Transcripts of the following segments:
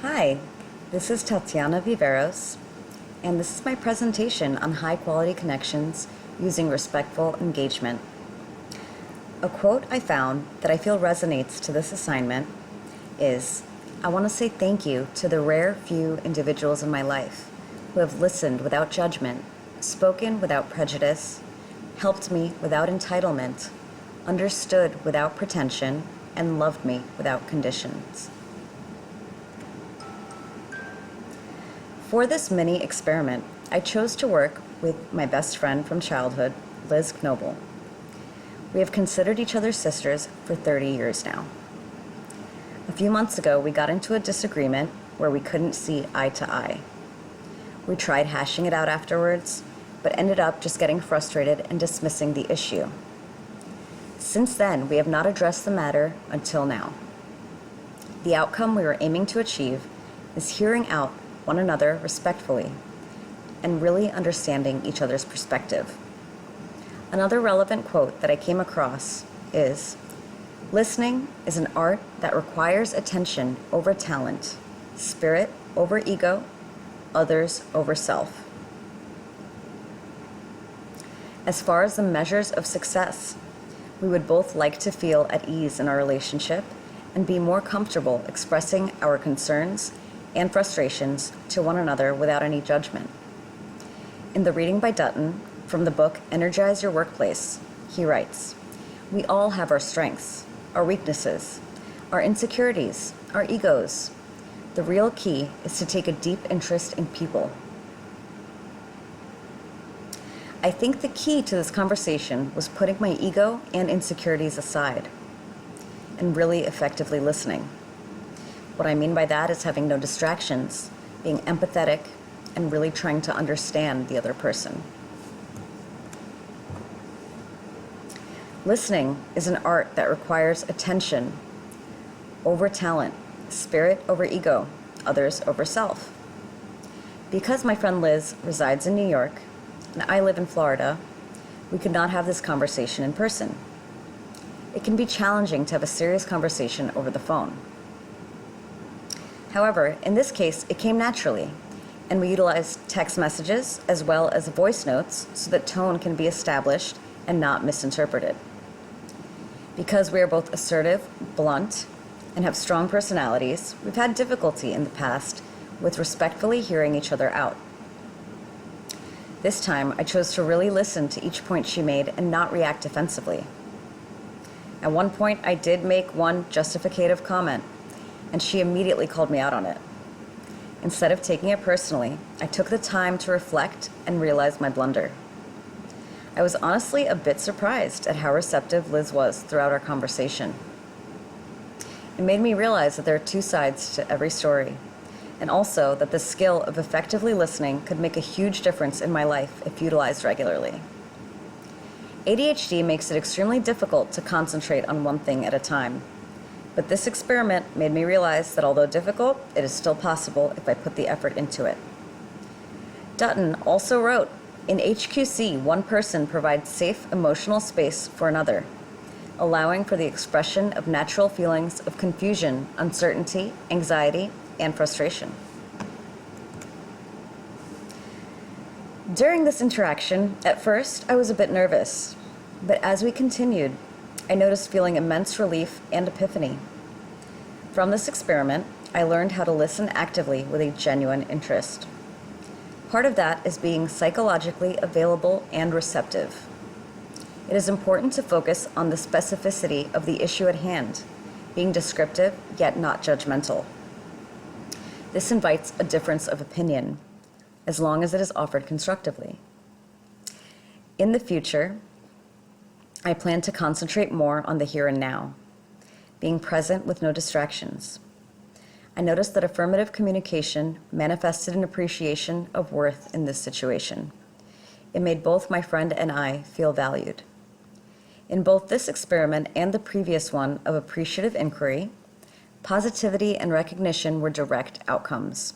Hi, this is Tatiana Viveros, and this is my presentation on high-quality connections using respectful engagement. A quote I found that I feel resonates to this assignment is, "I want to say thank you to the rare few individuals in my life who have listened without judgment, spoken without prejudice, helped me without entitlement, understood without pretension, and loved me without conditions." For this mini experiment, I chose to work with my best friend from childhood, Liz Knoble. We have considered each other sisters for 30 years now. A few months ago, we got into a disagreement where we couldn't see eye to eye. We tried hashing it out afterwards, but ended up just getting frustrated and dismissing the issue. Since then, we have not addressed the matter until now. The outcome we were aiming to achieve is hearing out one another respectfully and really understanding each other's perspective. Another relevant quote that I came across is, "Listening is an art that requires attention over talent, spirit over ego, others over self." As far as the measures of success, we would both like to feel at ease in our relationship and be more comfortable expressing our concerns and frustrations to one another without any judgment. In the reading by Dutton from the book Energize Your Workplace, he writes, "We all have our strengths, our weaknesses, our insecurities, our egos. The real key is to take a deep interest in people." I think the key to this conversation was putting my ego and insecurities aside and really effectively listening. What I mean by that is having no distractions, being empathetic, and really trying to understand the other person. Listening is an art that requires attention over talent, spirit over ego, others over self. Because my friend Liz resides in New York and I live in Florida, we could not have this conversation in person. It can be challenging to have a serious conversation over the phone. However, in this case, it came naturally, and we utilized text messages as well as voice notes so that tone can be established and not misinterpreted. Because we are both assertive, blunt, and have strong personalities, we've had difficulty in the past with respectfully hearing each other out. This time, I chose to really listen to each point she made and not react defensively. At one point, I did make one justificative comment, and she immediately called me out on it. Instead of taking it personally, I took the time to reflect and realize my blunder. I was honestly a bit surprised at how receptive Liz was throughout our conversation. It made me realize that there are two sides to every story, and also that the skill of effectively listening could make a huge difference in my life if utilized regularly. ADHD makes it extremely difficult to concentrate on one thing at a time. But this experiment made me realize that although difficult, it is still possible if I put the effort into it. Dutton also wrote, "In HQC, one person provides safe emotional space for another, allowing for the expression of natural feelings of confusion, uncertainty, anxiety, and frustration." During this interaction, at first, I was a bit nervous, but as we continued, I noticed feeling immense relief and epiphany. From this experiment, I learned how to listen actively with a genuine interest. Part of that is being psychologically available and receptive. It is important to focus on the specificity of the issue at hand, being descriptive yet not judgmental. This invites a difference of opinion, as long as it is offered constructively. In the future, I plan to concentrate more on the here and now, being present with no distractions. I noticed that affirmative communication manifested an appreciation of worth in this situation. It made both my friend and I feel valued. In both this experiment and the previous one of appreciative inquiry, positivity and recognition were direct outcomes.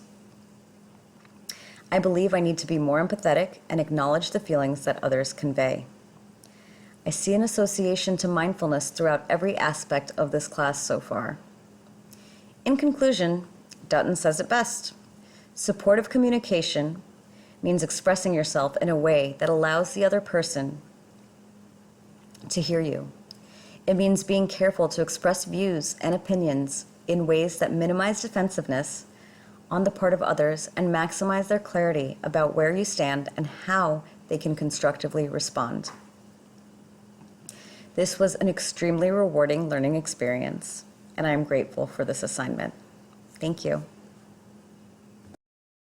I believe I need to be more empathetic and acknowledge the feelings that others convey. I see an association to mindfulness throughout every aspect of this class so far. In conclusion, Dutton says it best. Supportive communication means expressing yourself in a way that allows the other person to hear you. It means being careful to express views and opinions in ways that minimize defensiveness on the part of others and maximize their clarity about where you stand and how they can constructively respond. This was an extremely rewarding learning experience, and I am grateful for this assignment. Thank you.